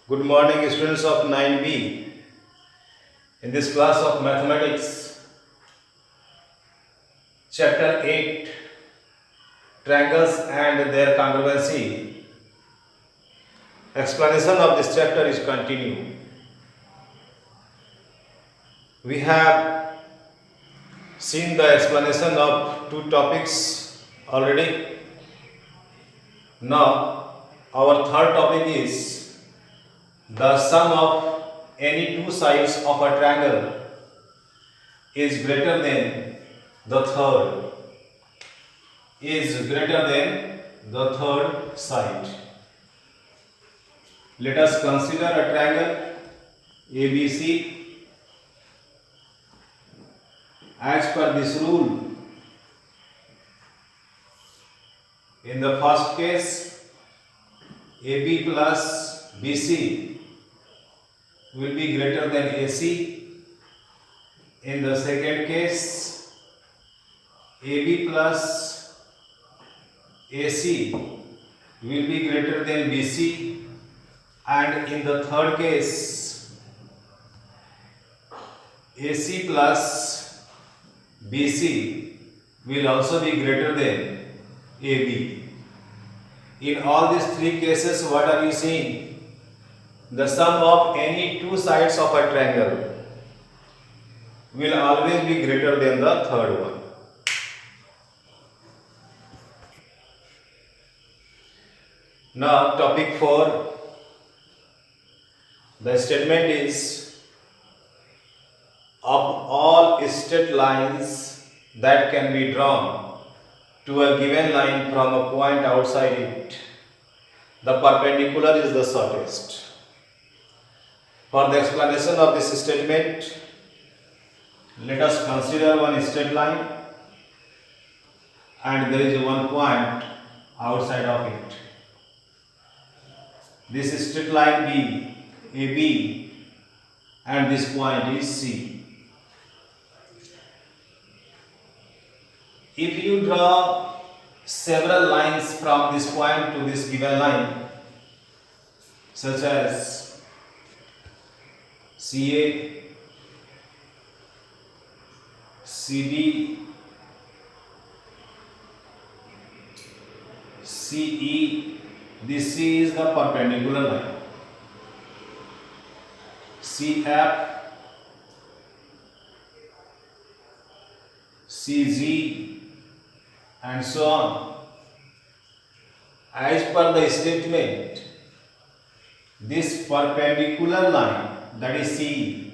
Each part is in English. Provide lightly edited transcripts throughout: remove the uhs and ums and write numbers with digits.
Good morning, students of 9B. In this class of mathematics, chapter 8, triangles and their congruency, explanation of this chapter is continued. We have seen the explanation of two topics already. Now, our third topic is the sum of any two sides of a triangle is greater than the third side. Let us consider a triangle ABC. As per this rule, in the first case, AB plus BC will be greater than AC. In the second case, AB plus AC will be greater than BC, and in the third case, AC plus BC will also be greater than AB. In all these three cases, what are we seeing? The sum of any two sides of a triangle will always be greater than the third one. Now, topic 4. The statement is, of all straight lines that can be drawn to a given line from a point outside it, the perpendicular is the shortest. For the explanation of this statement, let us consider one straight line and there is one point outside of it. This straight line be AB and this point is C. If you draw several lines from this point to this given line, such as CA, CD, CE, this C is the perpendicular line. CF, CG, and so on. As per the statement, this perpendicular line, that is CE,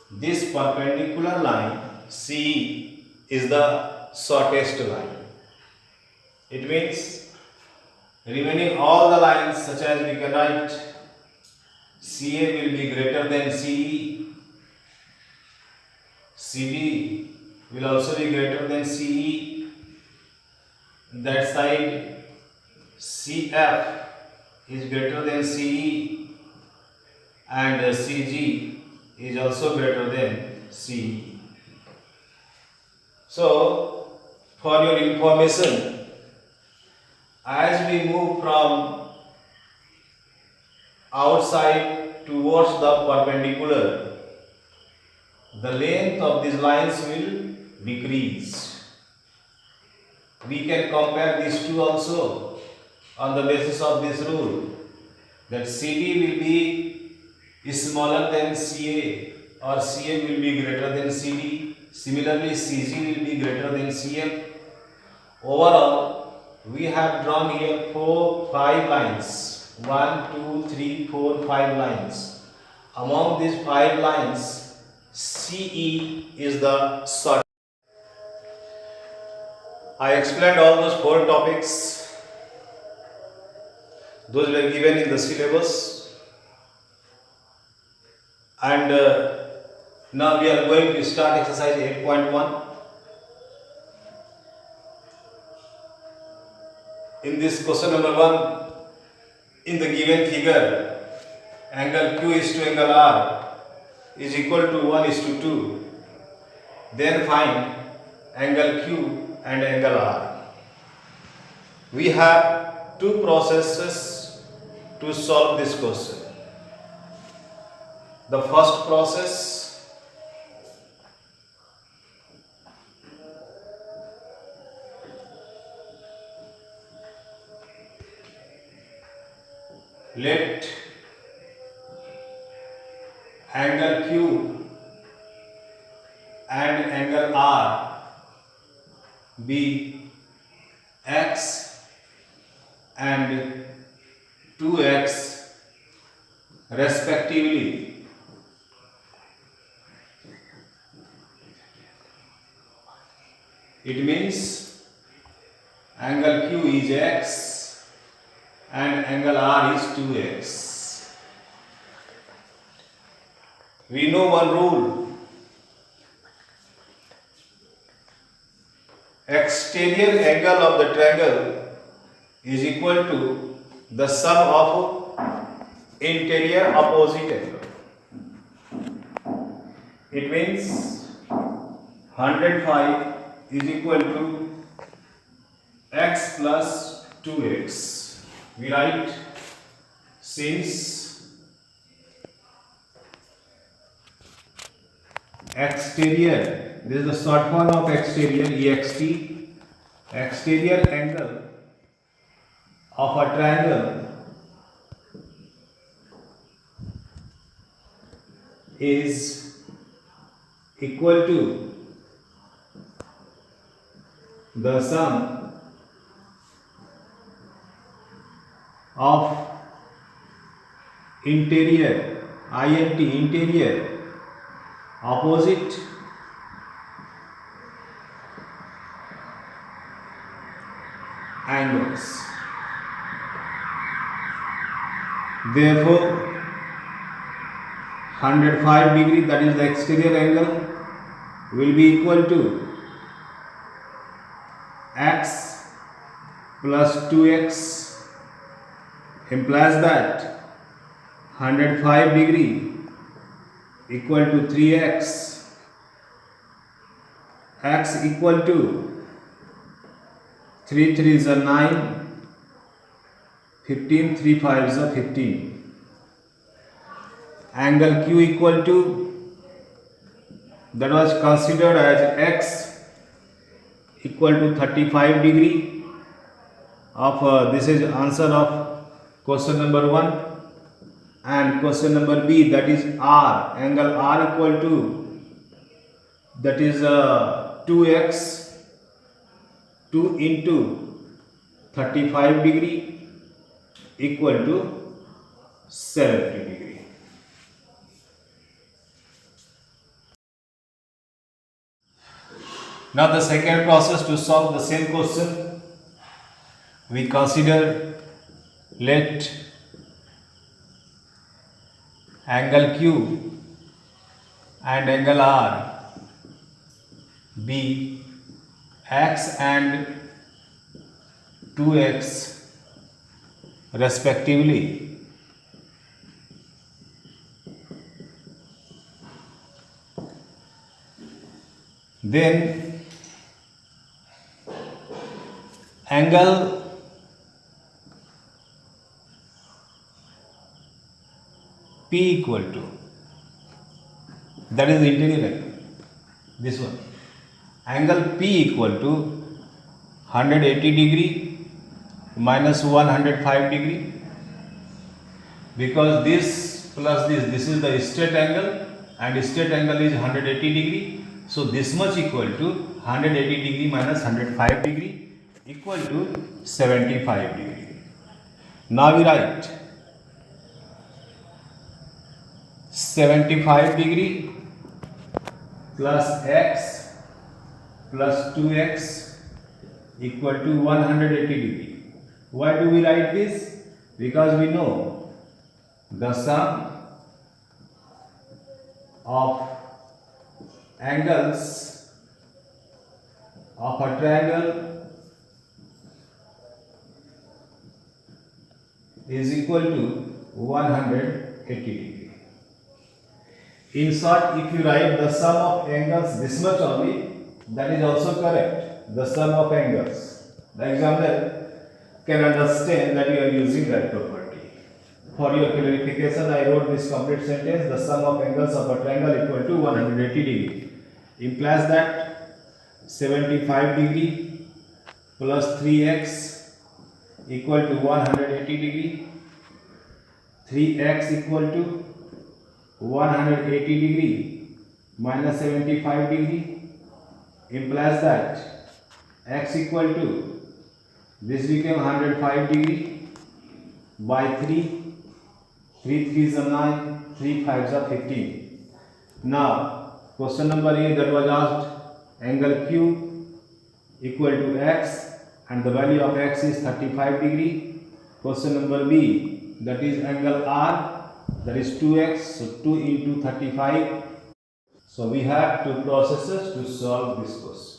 this perpendicular line CE is the shortest line. It means remaining all the lines, such as we can write CA will be greater than CE, CD will also be greater than CE, that side CF is greater than CE, and CG is also greater than CE. So, for your information, as we move from outside towards the perpendicular, the length of these lines will decrease. We can compare these two also on the basis of this rule, that CD will be smaller than CA or CA will be greater than CD. Similarly, CG will be greater than CF. Overall, we have drawn here 5 lines. 1, 2, 3, 4, 5 lines. Among these 5 lines, CE is the short. I explained all those 4 topics. Those were given in the syllabus. And now we are going to start exercise 8.1. In this question number 1, in the given figure, angle Q is to angle R is equal to 1 is to 2. Then find angle Q and angle R. We have two processes to solve this question. the first process. Let angle Q and angle R be x and 2x respectively. It means angle Q is x and angle R is 2x. We know one rule. Exterior angle of the triangle is equal to the sum of interior opposite angle. It means 105 is equal to x plus 2x. We write, since exterior, this is the short form of exterior, ext, exterior angle of a triangle is equal to the sum of interior, interior opposite angles. Therefore 105 degree, that is the exterior angle, will be equal to x plus 2x, implies that 105 degree equal to 3x, x equal to 3 3s are 9, 15 3 5s are 15. Angle Q equal to, that was considered as x equal to 35 degree of this is answer of question number 1. And question number B, that is R, angle R equal to, that is 2x, 2 into 35 degree equal to 70 degree. Now the second process to solve the same question, we consider, let angle Q and angle R be x and 2x respectively. Then angle P equal to, that is the interior angle, this one, angle P equal to 180 degree minus 105 degree, because this plus this is the straight angle and straight angle is 180 degree, so this much equal to 180 degree minus 105 degree equal to 75 degree. Now we write 75 degree plus x plus 2x equal to 180 degree. Why do we write this? Because we know the sum of angles of a triangle is equal to 180 degree. In short, if you write the sum of angles this much only, that is also correct. The sum of angles. The examiner can understand that you are using that property. For your clarification, I wrote this complete sentence. The sum of angles of a triangle equal to 180 degree. Implies that 75 degree plus 3x equal to 180 degree. 3x equal to 180 degree minus 75 degree implies that x equal to, this became 105 degree by 3, 3 3s are 9, 3 5s are 15. Now question number A, that was asked angle Q equal to x and the value of x is 35 degree. Question number B, that is angle R, that is 2x, so 2 into 35. So we have two processes to solve this question.